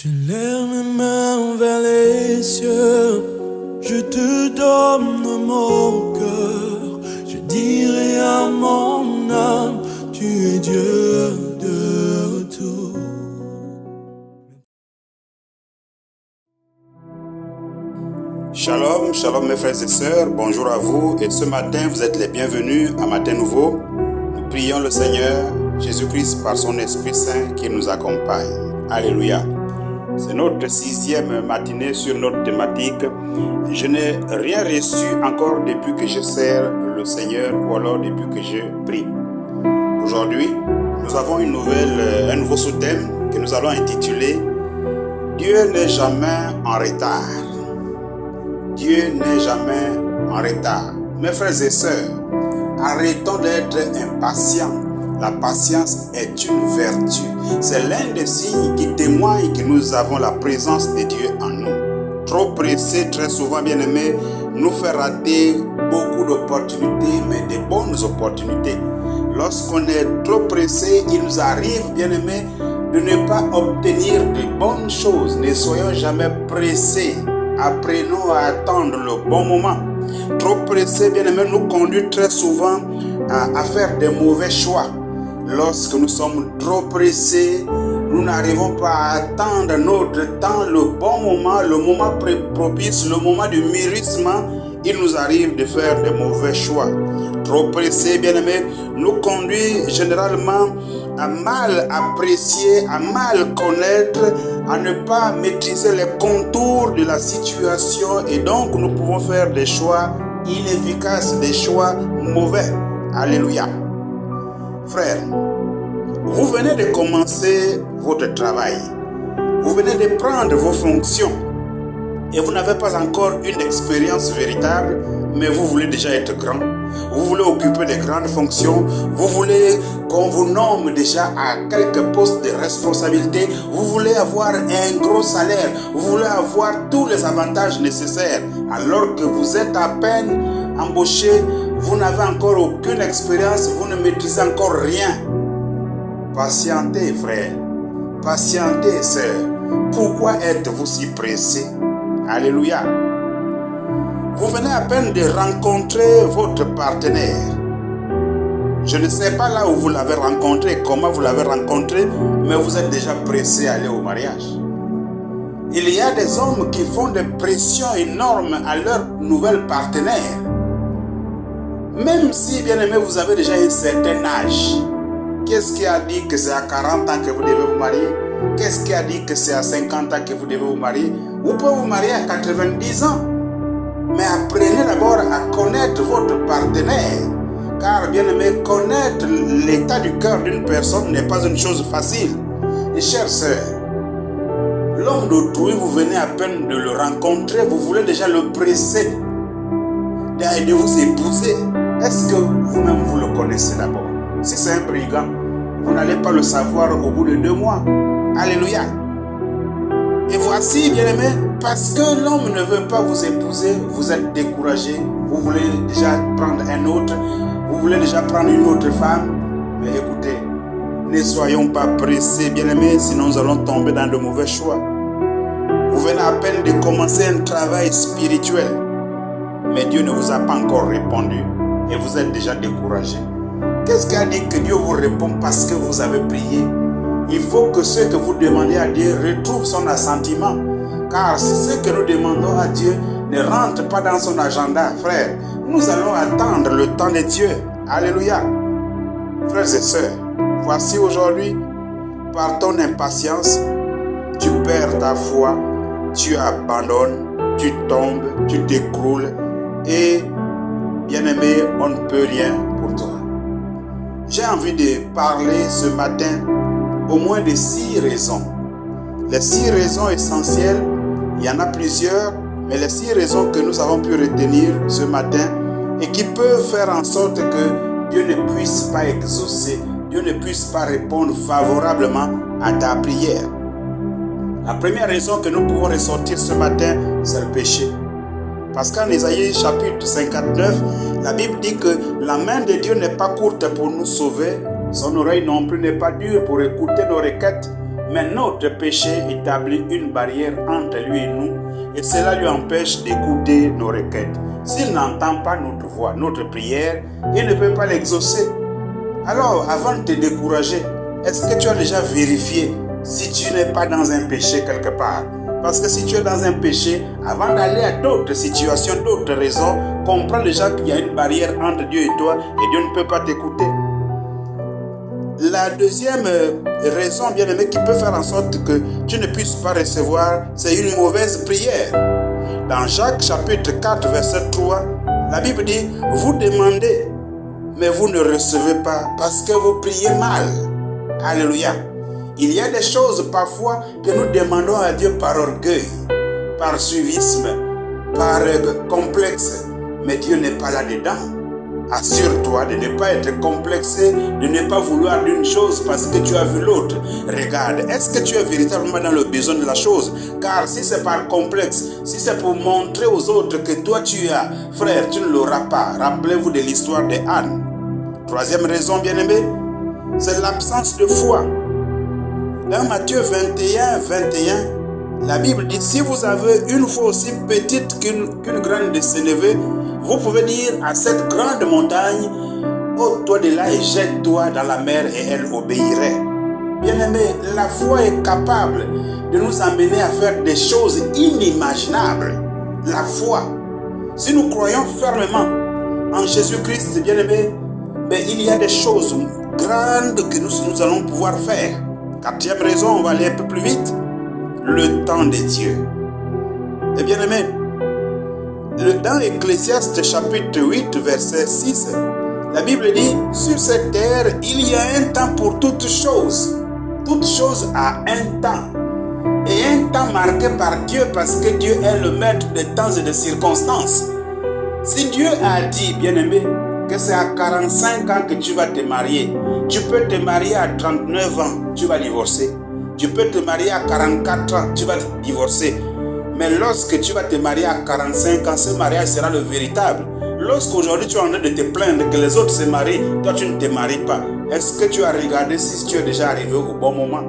Je lève mes mains vers les cieux, je te donne mon cœur, je dirai à mon âme, tu es Dieu de tout. Shalom, shalom mes frères et sœurs, bonjour à vous et ce matin vous êtes les bienvenus à Matin Nouveau. Nous prions le Seigneur Jésus-Christ par son Esprit Saint qui nous accompagne. Alléluia. C'est notre 6e matinée sur notre thématique. Je n'ai rien reçu encore depuis que je sers le Seigneur ou alors depuis que je prie. Aujourd'hui, nous avons un nouveau sous-thème que nous allons intituler « Dieu n'est jamais en retard ». Dieu n'est jamais en retard. Mes frères et sœurs, arrêtons d'être impatients. La patience est une vertu. C'est l'un des signes qui témoigne que nous avons la présence de Dieu en nous. Trop pressé, très souvent, bien-aimés, nous fait rater beaucoup d'opportunités, mais de bonnes opportunités. Lorsqu'on est trop pressé, il nous arrive, bien-aimés, de ne pas obtenir de bonnes choses. Ne soyons jamais pressés. Apprenons à attendre le bon moment. Trop pressé, bien-aimé, nous conduit très souvent à faire des mauvais choix. Lorsque nous sommes trop pressés, nous n'arrivons pas à attendre notre temps, le bon moment, le moment propice, le moment du mûrissement. Il nous arrive de faire des mauvais choix. Trop pressé, bien-aimé, nous conduit généralement à mal apprécier, à mal connaître, à ne pas maîtriser les contours de la situation et donc nous pouvons faire des choix inefficaces, des choix mauvais. Alléluia. Frères, vous venez de commencer votre travail. Vous venez de prendre vos fonctions et vous n'avez pas encore une expérience véritable, mais vous voulez déjà être grand. Vous voulez occuper de grandes fonctions. Vous voulez qu'on vous nomme déjà à quelques postes de responsabilité. Vous voulez avoir un gros salaire. Vous voulez avoir tous les avantages nécessaires. Alors que vous êtes à peine embauché, vous n'avez encore aucune expérience, vous ne maîtrisez encore rien. Patientez, frère. Patientez, sœur. Pourquoi êtes-vous si pressé? Alléluia. Vous venez à peine de rencontrer votre partenaire. Je ne sais pas là où vous l'avez rencontré, comment vous l'avez rencontré, mais vous êtes déjà pressé à aller au mariage. Il y a des hommes qui font des pressions énormes à leur nouvel partenaire. Même si, bien aimé, vous avez déjà un certain âge. Qu'est-ce qui a dit que c'est à 40 ans que vous devez vous marier? Qu'est-ce qui a dit que c'est à 50 ans que vous devez vous marier? Vous pouvez vous marier à 90 ans. Mais apprenez d'abord à connaître votre partenaire. Car, bien aimé, connaître l'état du cœur d'une personne n'est pas une chose facile. Et chères sœurs, l'homme d'autrui, vous venez à peine de le rencontrer, vous voulez déjà le presser de vous épouser. Est-ce que vous-même vous le connaissez d'abord? Si c'est un brigand, vous n'allez pas le savoir au bout de 2 mois. Alléluia. Et voici, bien-aimé, parce que l'homme ne veut pas vous épouser, vous êtes découragé, vous voulez déjà prendre un autre, vous voulez déjà prendre une autre femme. Mais écoutez, ne soyons pas pressés, bien-aimés, sinon nous allons tomber dans de mauvais choix. Vous venez à peine de commencer un travail spirituel, mais Dieu ne vous a pas encore répondu et vous êtes déjà découragé. Qu'est-ce qui a dit que Dieu vous répond? Parce que vous avez prié. Il faut que ce que vous demandez à Dieu retrouve son assentiment. Car si ce que nous demandons à Dieu ne rentre pas dans son agenda, frère, nous allons attendre le temps de Dieu. Alléluia. Frères et sœurs, voici aujourd'hui, par ton impatience, tu perds ta foi, tu abandonnes, tu tombes, tu t'écroules et, bien-aimé, on ne peut rien pour toi. J'ai envie de parler ce matin au moins de 6 raisons. Les 6 raisons essentielles, il y en a plusieurs, mais les 6 raisons que nous avons pu retenir ce matin et qui peuvent faire en sorte que Dieu ne puisse pas exaucer, Dieu ne puisse pas répondre favorablement à ta prière. La première raison que nous pouvons ressortir ce matin, c'est le péché. Parce qu'en Ésaïe chapitre 59, la Bible dit que la main de Dieu n'est pas courte pour nous sauver, son oreille non plus n'est pas dure pour écouter nos requêtes, Mais notre péché établit une barrière entre lui et nous et cela lui empêche d'écouter nos requêtes. S'il n'entend pas notre voix, notre prière, il ne peut pas l'exaucer. Alors, avant de te décourager, est-ce que tu as déjà vérifié si tu n'es pas dans un péché quelque part? Parce que si tu es dans un péché, avant d'aller à d'autres situations, d'autres raisons, comprends déjà qu'il y a une barrière entre Dieu et toi et Dieu ne peut pas t'écouter. La deuxième raison, bien aimé, qui peut faire en sorte que tu ne puisses pas recevoir, c'est une mauvaise prière. Dans Jacques chapitre 4, verset 3, la Bible dit, vous demandez, mais vous ne recevez pas parce que vous priez mal. Alléluia. Il y a des choses parfois que nous demandons à Dieu par orgueil, par suivisme, par complexe, mais Dieu n'est pas là-dedans. Assure-toi de ne pas être complexé, de ne pas vouloir d'une chose parce que tu as vu l'autre. Regarde, est-ce que tu es véritablement dans le besoin de la chose? Car si c'est par complexe, si c'est pour montrer aux autres que toi tu as, frère, tu ne l'auras pas. Rappelez-vous de l'histoire de Anne. Troisième raison, bien-aimé, c'est l'absence de foi. Dans Matthieu 21, 21, la Bible dit, si vous avez une foi aussi petite qu'une graine de sénévé, vous pouvez dire à cette grande montagne, ôte-toi de là et jette-toi dans la mer et elle obéirait. Bien-aimé, la foi est capable de nous amener à faire des choses inimaginables. La foi. Si nous croyons fermement en Jésus-Christ, bien-aimé, il y a des choses grandes que nous allons pouvoir faire. Quatrième raison, on va aller un peu plus vite. Le temps de Dieu. Et bien aimé, dans Ecclésiaste chapitre 8, verset 6, la Bible dit, sur cette terre, il y a un temps pour toutes choses. Toute chose a un temps. Et un temps marqué par Dieu parce que Dieu est le maître des temps et des circonstances. Si Dieu a dit, bien aimé, que c'est à 45 ans que tu vas te marier, tu peux te marier à 39 ans, tu vas divorcer. Tu peux te marier à 44 ans, tu vas divorcer. Mais lorsque tu vas te marier à 45 ans, ce mariage sera le véritable. Lorsqu'aujourd'hui tu es en train de te plaindre que les autres se marient, toi tu ne te maries pas. Est-ce que tu as regardé si tu es déjà arrivé au bon moment?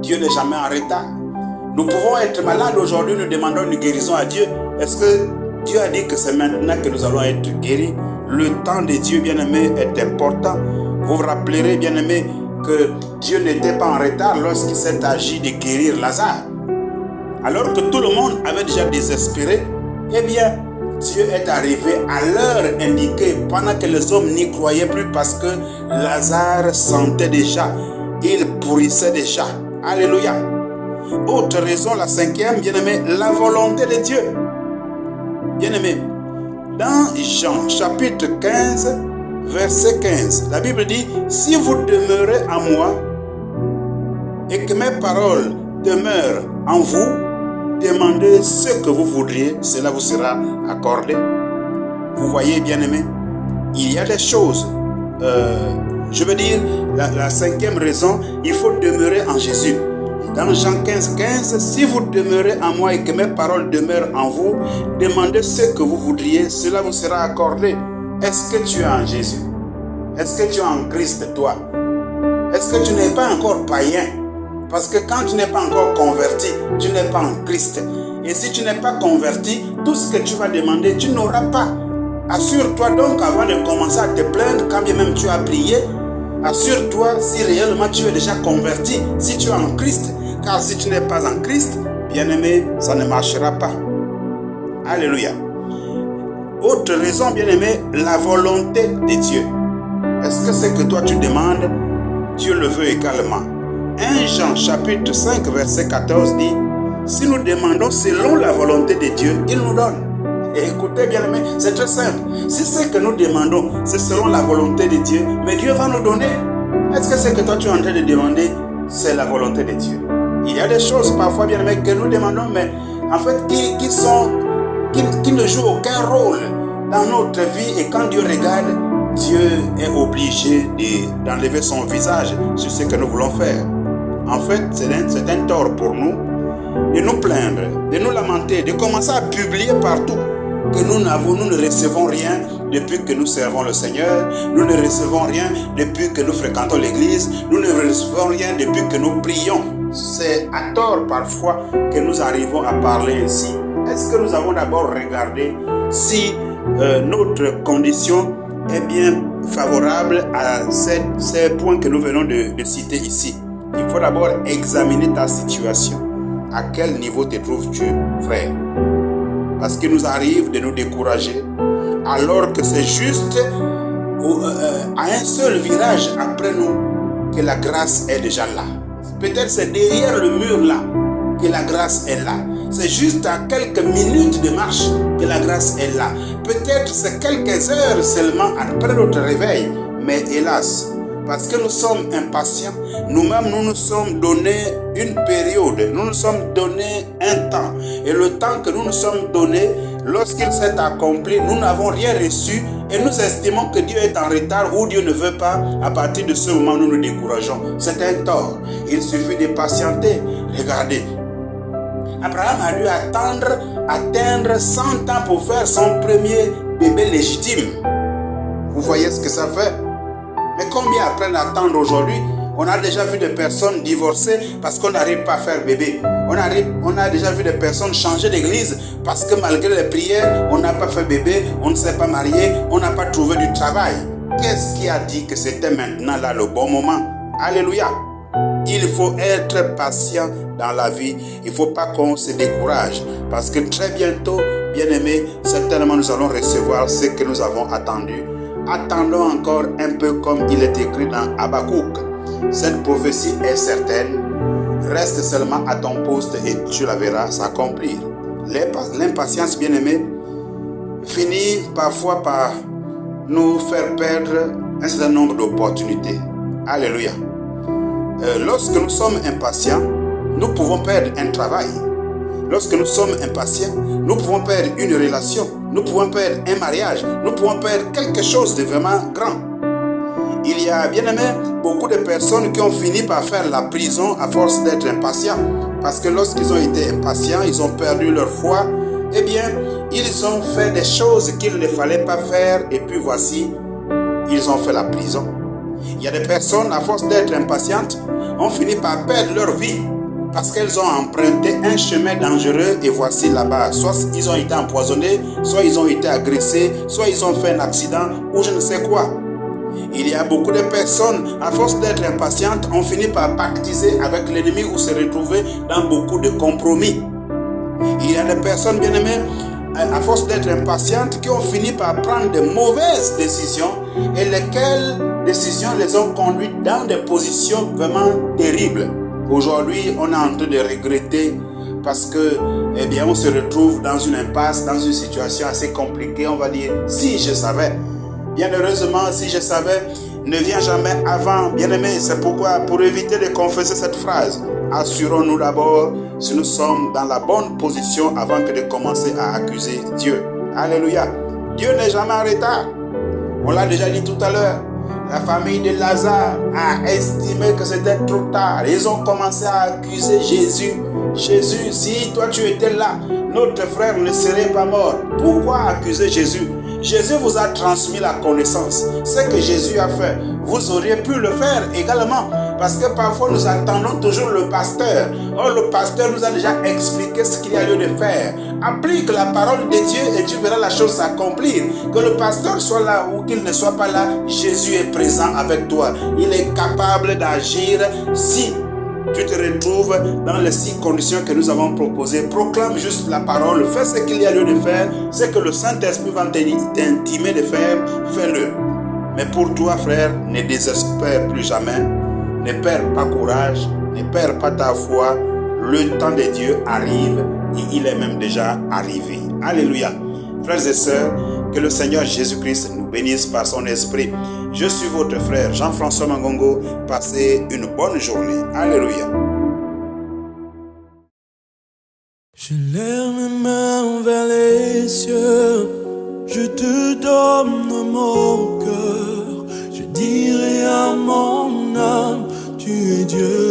Dieu n'est jamais en retard. Nous pouvons être malades aujourd'hui, nous demandons une guérison à Dieu. Est-ce que Dieu a dit que c'est maintenant que nous allons être guéris? Le temps de Dieu, bien-aimé, est important. Vous vous rappellerez, bien-aimé, que Dieu n'était pas en retard lorsqu'il s'est agi de guérir Lazare. Alors que tout le monde avait déjà désespéré, eh bien, Dieu est arrivé à l'heure indiquée pendant que les hommes n'y croyaient plus parce que Lazare sentait déjà, il pourrissait déjà. Alléluia. Autre raison, la cinquième, bien-aimé, la volonté de Dieu. Bien-aimé, dans Jean chapitre 15, verset 15, la Bible dit, si vous demeurez en moi et que mes paroles demeurent en vous, demandez ce que vous voudriez, cela vous sera accordé. Vous voyez, bien-aimé, il y a des choses, je veux dire, la cinquième raison, il faut demeurer en Jésus. Dans Jean 15, 15, si vous demeurez en moi et que mes paroles demeurent en vous, demandez ce que vous voudriez, cela vous sera accordé. Est-ce que tu es en Jésus? Est-ce que tu es en Christ, toi? Est-ce que tu n'es pas encore païen? Parce que quand tu n'es pas encore converti, tu n'es pas en Christ. Et si tu n'es pas converti, tout ce que tu vas demander, tu n'auras pas. Assure-toi donc avant de commencer à te plaindre, quand bien même tu as prié, assure-toi si réellement tu es déjà converti, si tu es en Christ. Car si tu n'es pas en Christ, bien-aimé, ça ne marchera pas. Alléluia. Autre raison, bien-aimé, la volonté de Dieu. Est-ce que ce que toi tu demandes, Dieu le veut également? 1 Jean chapitre 5 verset 14 dit, si nous demandons selon la volonté de Dieu, il nous donne. Et écoutez bien aimé, c'est très simple. Si ce que nous demandons, c'est selon la volonté de Dieu, mais Dieu va nous donner. Est-ce que ce que toi tu es en train de demander, c'est la volonté de Dieu? Il y a des choses parfois bien aimé que nous demandons, mais en fait qui ne jouent aucun rôle dans notre vie. Et quand Dieu regarde, Dieu est obligé d'enlever son visage sur ce que nous voulons faire. En fait, c'est un tort pour nous de nous plaindre, de nous lamenter, de commencer à publier partout que nous ne recevons rien depuis que nous servons le Seigneur, nous ne recevons rien depuis que nous fréquentons l'église, nous ne recevons rien depuis que nous prions. c'est à tort parfois que nous arrivons à parler ainsi. Est-ce que nous avons d'abord regardé si notre condition est bien favorable à ces points que nous venons de citer ici? Il faut d'abord examiner ta situation. À quel niveau te trouves-tu, frère? Parce qu'il nous arrive de nous décourager alors que c'est juste à un seul virage après nous que la grâce est déjà là. Peut-être c'est derrière le mur là que la grâce est là. C'est juste à quelques minutes de marche que la grâce est là. Peut-être c'est quelques heures seulement après notre réveil. Mais hélas, parce que nous sommes impatients, nous-mêmes nous nous sommes donné une période, nous nous sommes donné un temps. Et le temps que nous nous sommes donné, lorsqu'il s'est accompli, nous n'avons rien reçu et nous estimons que Dieu est en retard ou Dieu ne veut pas. À partir de ce moment, nous nous décourageons. C'est un tort. Il suffit de patienter. Regardez, Abraham a dû atteindre 100 ans pour faire son premier bébé légitime. Vous voyez ce que ça fait? Mais combien après d'attendre aujourd'hui? On a déjà vu des personnes divorcées parce qu'on n'arrive pas à faire bébé. On a déjà vu des personnes changer d'église parce que malgré les prières, on n'a pas fait bébé, on ne s'est pas marié, on n'a pas trouvé du travail. Qu'est-ce qui a dit que c'était maintenant là le bon moment? Alléluia! Il faut être patient dans la vie. Il ne faut pas qu'on se décourage. Parce que très bientôt, bien-aimés, certainement nous allons recevoir ce que nous avons attendu. Attendons encore un peu comme il est écrit dans Habakkuk. Cette prophétie est certaine. Reste seulement à ton poste et tu la verras s'accomplir. L'impatience, bien-aimés, finit parfois par nous faire perdre un certain nombre d'opportunités. Alléluia. Lorsque nous sommes impatients, nous pouvons perdre un travail. Lorsque nous sommes impatients, nous pouvons perdre une relation. Nous pouvons perdre un mariage. Nous pouvons perdre quelque chose de vraiment grand. Il y a, bien aimé, beaucoup de personnes qui ont fini par faire la prison à force d'être impatients. Parce que lorsqu'ils ont été impatients, ils ont perdu leur foi. Eh bien, ils ont fait des choses qu'il ne fallait pas faire. Et puis voici, ils ont fait la prison. Il y a des personnes, à force d'être impatientes, ont fini par perdre leur vie parce qu'elles ont emprunté un chemin dangereux et voici là-bas. Soit ils ont été empoisonnés, soit ils ont été agressés, soit ils ont fait un accident ou je ne sais quoi. Il y a beaucoup de personnes, à force d'être impatientes, ont fini par pactiser avec l'ennemi ou se retrouver dans beaucoup de compromis. Il y a des personnes, bien aimées, à force d'être impatientes, qui ont fini par prendre de mauvaises décisions et lesquelles décisions les ont conduites dans des positions vraiment terribles. Aujourd'hui, on est en train de regretter parce que, eh bien, on se retrouve dans une impasse, dans une situation assez compliquée. On va dire, si je savais. Bien heureusement, si je savais, ne vient jamais avant. Bien aimé, c'est pourquoi, pour éviter de confesser cette phrase, assurons-nous d'abord si nous sommes dans la bonne position avant que de commencer à accuser Dieu. Alléluia. Dieu n'est jamais en retard. On l'a déjà dit tout à l'heure. La famille de Lazare a estimé que c'était trop tard. Ils ont commencé à accuser Jésus. Jésus, si toi tu étais là, notre frère ne serait pas mort. Pourquoi accuser Jésus? Jésus vous a transmis la connaissance. Ce que Jésus a fait, vous auriez pu le faire également. Parce que parfois nous attendons toujours le pasteur. Or le pasteur nous a déjà expliqué ce qu'il y a lieu de faire. Applique la parole de Dieu et tu verras la chose s'accomplir. Que le pasteur soit là ou qu'il ne soit pas là, Jésus est présent avec toi. Il est capable d'agir si tu te retrouves dans les 6 conditions que nous avons proposées. Proclame juste la parole, fais ce qu'il y a lieu de faire, ce que le Saint-Esprit va t'intimer de faire, fais-le. Mais pour toi, frère, ne désespère plus jamais, ne perds pas courage, ne perds pas ta foi. Le temps de Dieu arrive et il est même déjà arrivé. Alléluia. Frères et sœurs, que le Seigneur Jésus-Christ nous bénisse par son esprit. Je suis votre frère Jean-François Mangongo. Passez une bonne journée. Alléluia. Je lève mes mains vers les cieux. Je te donne mon cœur. Je dirai à mon âme, tu es Dieu.